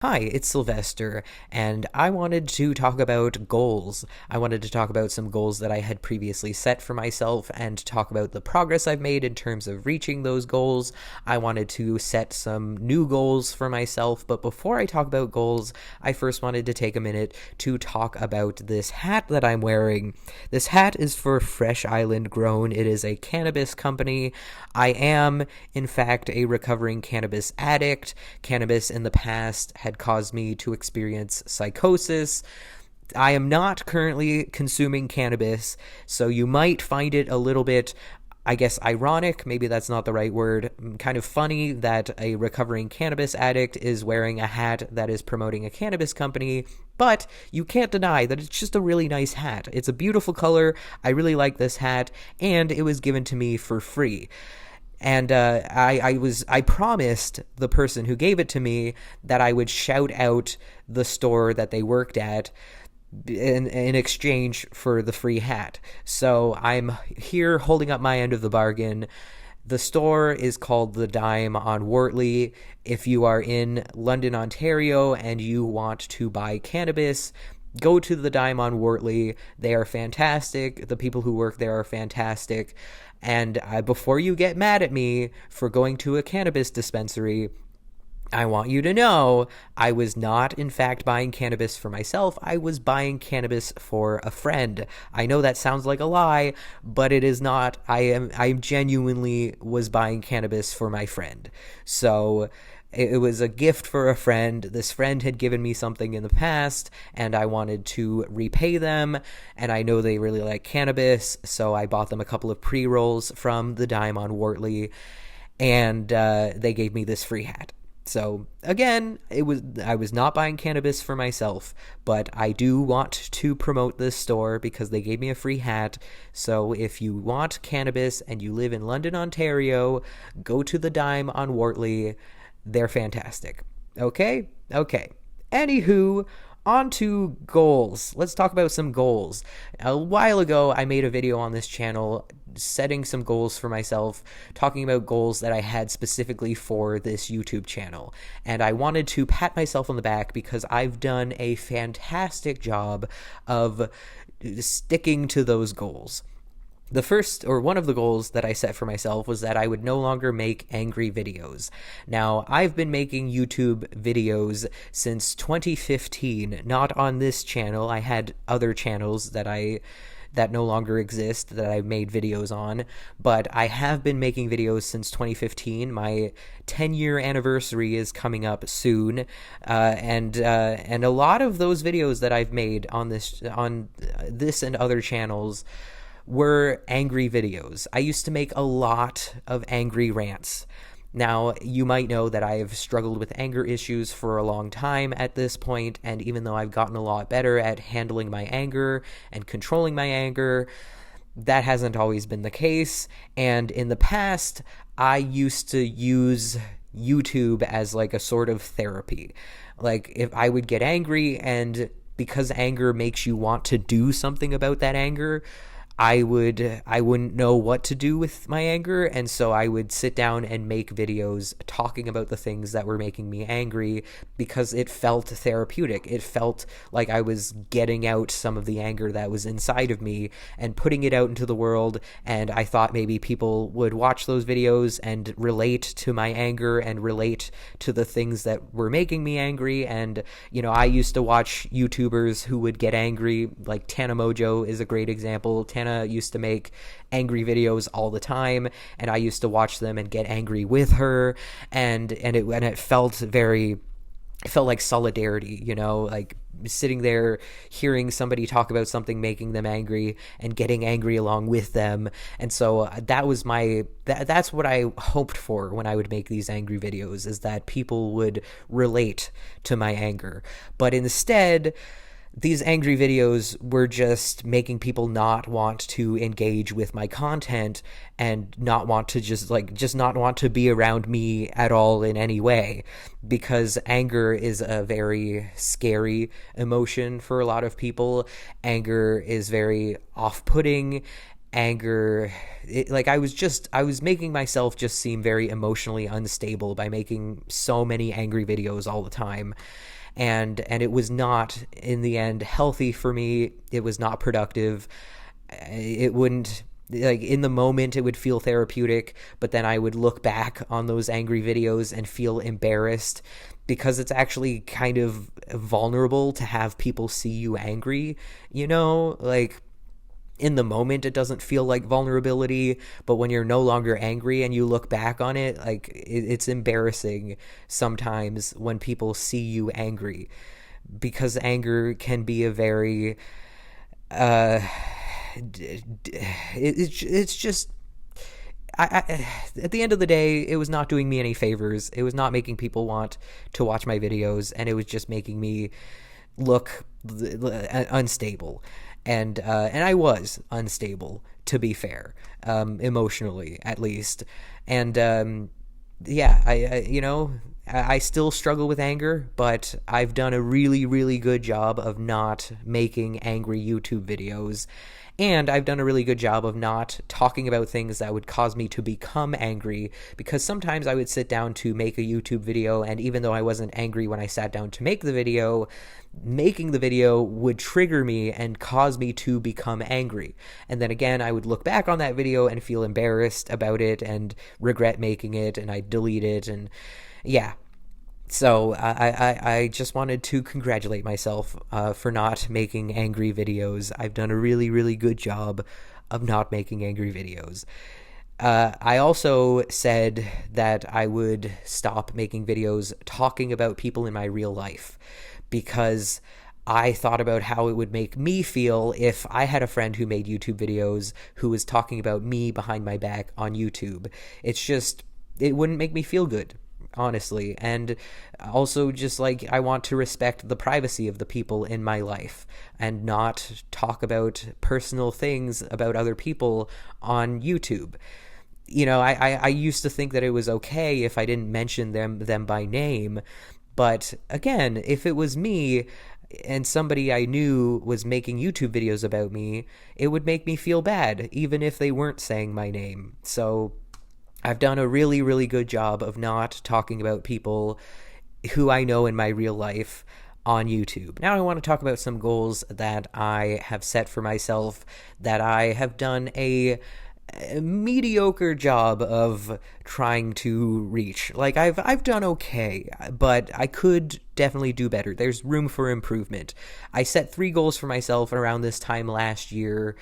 Hi, it's Sylvester, and I wanted to talk about goals. I wanted to talk about some goals that I had previously set for myself and talk about the progress I've made in terms of reaching those goals. I wanted to set some new goals for myself, but before I talk about goals, I first wanted to take a minute to talk about this hat that I'm wearing. This hat is for Fresh Island Grown. It is a cannabis company. I am, in fact, a recovering cannabis addict. Cannabis in the past had caused me to experience psychosis. I am not currently consuming cannabis, so you might find it a little bit, I guess, ironic. Maybe that's not the right word. Kind of funny that a recovering cannabis addict is wearing a hat that is promoting a cannabis company, but you can't deny that it's just a really nice hat. It's a beautiful color. I really like this hat, and it was given to me for free. And I promised the person who gave it to me that I would shout out the store that they worked at in exchange for the free hat. So I'm here holding up my end of the bargain. The store is called The Dime on Wortley. If you are in London, Ontario, and you want to buy cannabis, go to The Dime on Wortley. They are fantastic. The people who work there are fantastic. And before you get mad at me for going to a cannabis dispensary, I want you to know I was not, in fact, buying cannabis for myself. I was buying cannabis for a friend. I know that sounds like a lie, but it is not. I genuinely was buying cannabis for my friend. So it was a gift for a friend. This friend had given me something in the past, and I wanted to repay them. And I know they really like cannabis, so I bought them a couple of pre-rolls from The Dime on Wortley, and they gave me this free hat. So again, I was not buying cannabis for myself, but I do want to promote this store because they gave me a free hat. So if you want cannabis and you live in London, Ontario, go to The Dime on Wortley. They're fantastic. Okay? Okay. Anywho, on to goals. Let's talk about some goals. A while ago, I made a video on this channel setting some goals for myself, talking about goals that I had specifically for this YouTube channel. And I wanted to pat myself on the back because I've done a fantastic job of sticking to those goals. The first, or one of the goals that I set for myself, was that I would no longer make angry videos. Now, I've been making YouTube videos since 2015, not on this channel. I had other channels that no longer exist that I made videos on, but I have been making videos since 2015. My 10-year anniversary is coming up soon, and a lot of those videos that I've made on this and other channels were angry videos. I used to make a lot of angry rants. Now, you might know that I've struggled with anger issues for a long time at this point, and even though I've gotten a lot better at handling my anger and controlling my anger, that hasn't always been the case. And in the past, I used to use YouTube as like a sort of therapy. Like, if I would get angry, and because anger makes you want to do something about that anger, I wouldn't know what to do with my anger, and so I would sit down and make videos talking about the things that were making me angry because it felt therapeutic. It felt like I was getting out some of the anger that was inside of me and putting it out into the world, and I thought maybe people would watch those videos and relate to my anger and relate to the things that were making me angry. And, you know, I used to watch YouTubers who would get angry, like Tana Mojo is a great example. Tana used to make angry videos all the time, and I used to watch them and get angry with her, and it felt like solidarity, you know, like sitting there hearing somebody talk about something making them angry and getting angry along with them. And so that's what I hoped for when I would make these angry videos, is that people would relate to my anger. But instead, these angry videos were just making people not want to engage with my content and not want to just not want to be around me at all in any way, because anger is a very scary emotion for a lot of people. Anger is very off-putting, anger, I was making myself just seem very emotionally unstable by making so many angry videos all the time. And it was not, in the end, healthy for me. It was not productive. It wouldn't, in the moment it would feel therapeutic, but then I would look back on those angry videos and feel embarrassed, because it's actually kind of vulnerable to have people see you angry, in the moment it doesn't feel like vulnerability, but when you're no longer angry and you look back on it, it's embarrassing sometimes when people see you angry, because anger can be a very it's just, at the end of the day, it was not doing me any favors. It was not making people want to watch my videos, and it was just making me look unstable. And I was unstable, to be fair, emotionally at least. And I still struggle with anger, but I've done a really, really good job of not making angry YouTube videos. And I've done a really good job of not talking about things that would cause me to become angry, because sometimes I would sit down to make a YouTube video, and even though I wasn't angry when I sat down to make the video, making the video would trigger me and cause me to become angry. And then again, I would look back on that video and feel embarrassed about it and regret making it, and I'd delete it, and yeah. So I just wanted to congratulate myself for not making angry videos. I've done a really, really good job of not making angry videos. I also said that I would stop making videos talking about people in my real life, because I thought about how it would make me feel if I had a friend who made YouTube videos who was talking about me behind my back on YouTube. It wouldn't make me feel good, honestly. And also, just I want to respect the privacy of the people in my life and not talk about personal things about other people on YouTube. I used to think that it was okay if I didn't mention them by name, but again, if it was me and somebody I knew was making YouTube videos about me, it would make me feel bad, even if they weren't saying my name. So I've done a really, really good job of not talking about people who I know in my real life on YouTube. Now I want to talk about some goals that I have set for myself that I have done a mediocre job of trying to reach. I've done okay, but I could definitely do better. There's room for improvement. I set 3 goals for myself around this time last year.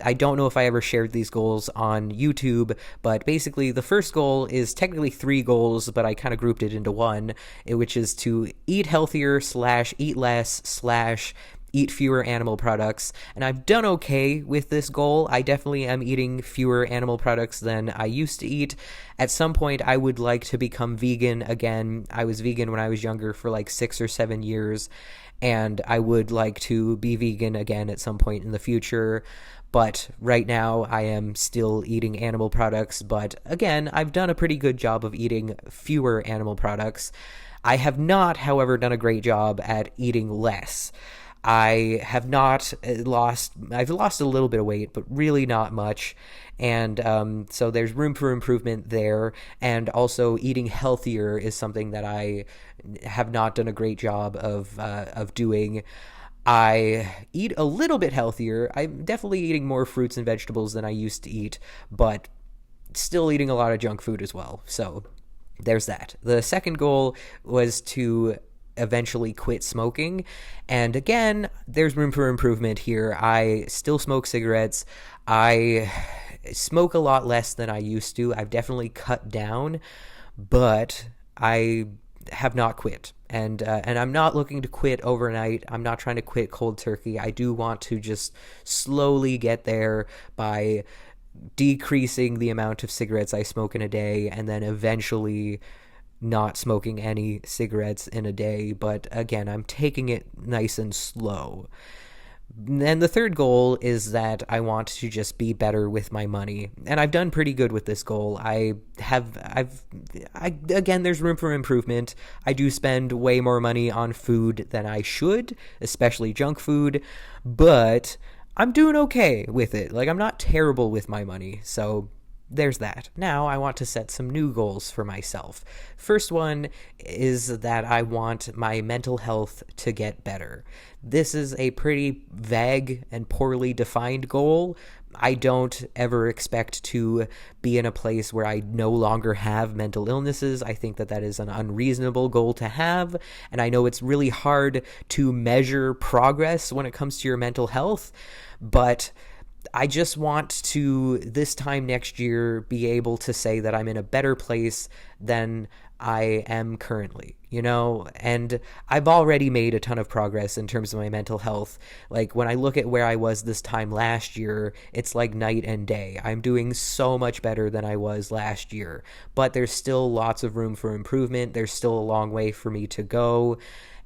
I don't know if I ever shared these goals on YouTube, but basically the first goal is technically 3 goals, but I kind of grouped it into one, which is to eat healthier / eat less / eat fewer animal products. And I've done okay with this goal. I definitely am eating fewer animal products than I used to eat. At some point, I would like to become vegan again. I was vegan when I was younger for 6 or 7 years, and I would like to be vegan again at some point in the future. But right now, I am still eating animal products. But again, I've done a pretty good job of eating fewer animal products. I have not, however, done a great job at eating less. I've lost a little bit of weight, but really not much. And so there's room for improvement there. And also eating healthier is something that I have not done a great job of doing. I eat a little bit healthier. I'm definitely eating more fruits and vegetables than I used to eat, but still eating a lot of junk food as well. So there's that. The second goal was to eventually quit smoking. And again, there's room for improvement here. I still smoke cigarettes. I smoke a lot less than I used to. I've definitely cut down, but I have not quit. And I'm not looking to quit overnight. I'm not trying to quit cold turkey. I do want to just slowly get there by decreasing the amount of cigarettes I smoke in a day, and then eventually not smoking any cigarettes in a day. But again, I'm taking it nice and slow. And the third goal is that I want to just be better with my money. And I've done pretty good with this goal. Again, there's room for improvement. I do spend way more money on food than I should, especially junk food, but I'm doing okay with it. Like, I'm not terrible with my money, so there's that. Now I want to set some new goals for myself. First one is that I want my mental health to get better. This is a pretty vague and poorly defined goal. I don't ever expect to be in a place where I no longer have mental illnesses. I think that that is an unreasonable goal to have, and I know it's really hard to measure progress when it comes to your mental health, but I just want to, this time next year, be able to say that I'm in a better place than I am currently, and I've already made a ton of progress in terms of my mental health. Like, when I look at where I was this time last year, it's like night and day. I'm doing so much better than I was last year, but there's still lots of room for improvement. There's still a long way for me to go,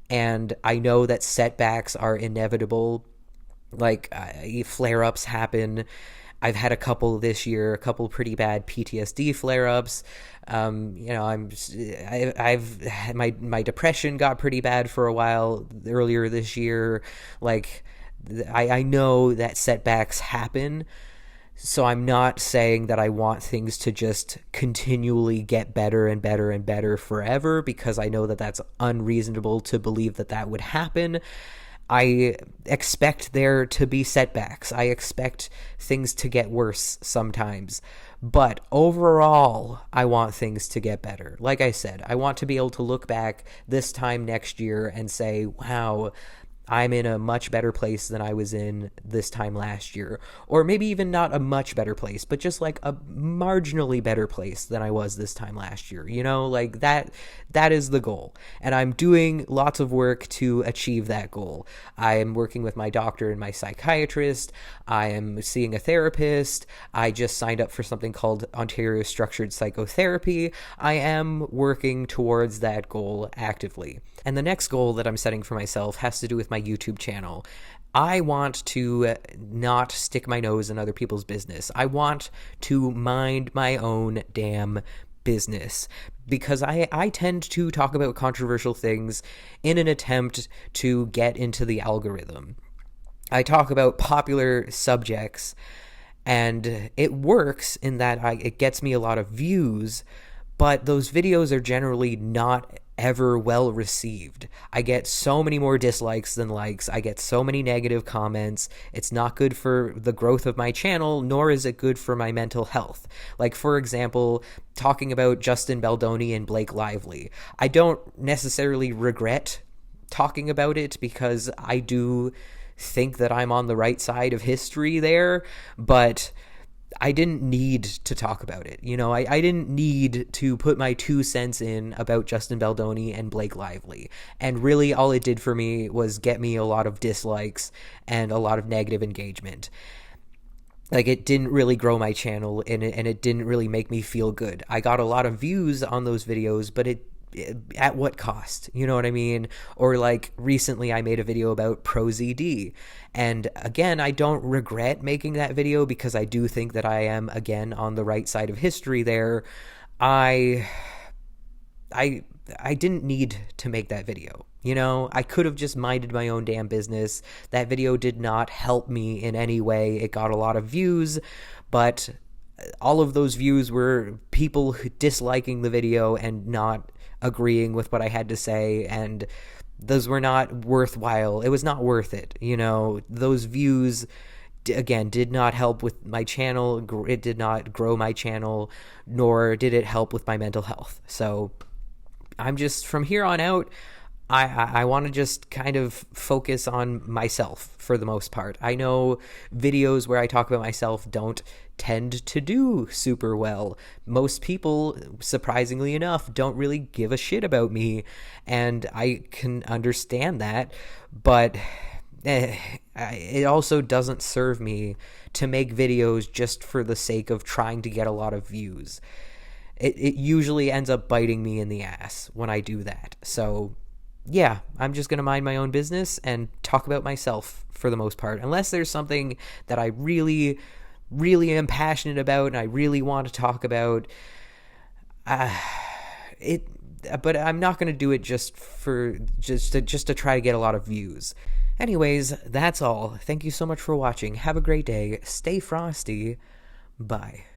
and I know that setbacks are inevitable. Like, flare-ups happen. I've had a couple this year, a couple pretty bad PTSD flare-ups. I've my depression got pretty bad for a while earlier this year. Like, I know that setbacks happen. So I'm not saying that I want things to just continually get better and better and better forever, because I know that that's unreasonable to believe that that would happen. I expect there to be setbacks. I expect things to get worse sometimes. But overall, I want things to get better. Like I said, I want to be able to look back this time next year and say, wow, I'm in a much better place than I was in this time last year. Or maybe even not a much better place, but just like a marginally better place than I was this time last year. Like that is the goal. And I'm doing lots of work to achieve that goal. I am working with my doctor and my psychiatrist. I am seeing a therapist. I just signed up for something called Ontario Structured Psychotherapy. I am working towards that goal actively. And the next goal that I'm setting for myself has to do with my YouTube channel. I want to not stick my nose in other people's business. I want to mind my own damn business, because I tend to talk about controversial things in an attempt to get into the algorithm. I talk about popular subjects, and it works in that it gets me a lot of views, but those videos are generally not ever well received. I get so many more dislikes than likes. I get so many negative comments. It's not good for the growth of my channel, nor is it good for my mental health. Like, for example, talking about Justin Baldoni and Blake Lively. I don't necessarily regret talking about it, because I do think that I'm on the right side of history there, but I didn't need to talk about it. I didn't need to put my 2 cents in about Justin Baldoni and Blake Lively. And really, all it did for me was get me a lot of dislikes and a lot of negative engagement. Like, it didn't really grow my channel, and it didn't really make me feel good. I got a lot of views on those videos, but at what cost? You know what I mean? Or like, recently I made a video about ProZD, and again, I don't regret making that video, because I do think that I am again on the right side of history there. I didn't need to make that video. I could have just minded my own damn business. That video did not help me in any way. It got a lot of views, but all of those views were people disliking the video and not agreeing with what I had to say, and those were not worthwhile. It was not worth it. Those views, again, did not help with my channel. It did not grow my channel, nor did it help with my mental health. So I'm just, from here on out, I want to just kind of focus on myself for the most part. I know videos where I talk about myself don't tend to do super well. Most people, surprisingly enough, don't really give a shit about me, and I can understand that, but it also doesn't serve me to make videos just for the sake of trying to get a lot of views. It usually ends up biting me in the ass when I do that. So yeah, I'm just going to mind my own business and talk about myself for the most part. Unless there's something that I really, really am passionate about and I really want to talk about, but I'm not going to do it just to try to get a lot of views. Anyways, that's all. Thank you so much for watching. Have a great day. Stay frosty. Bye.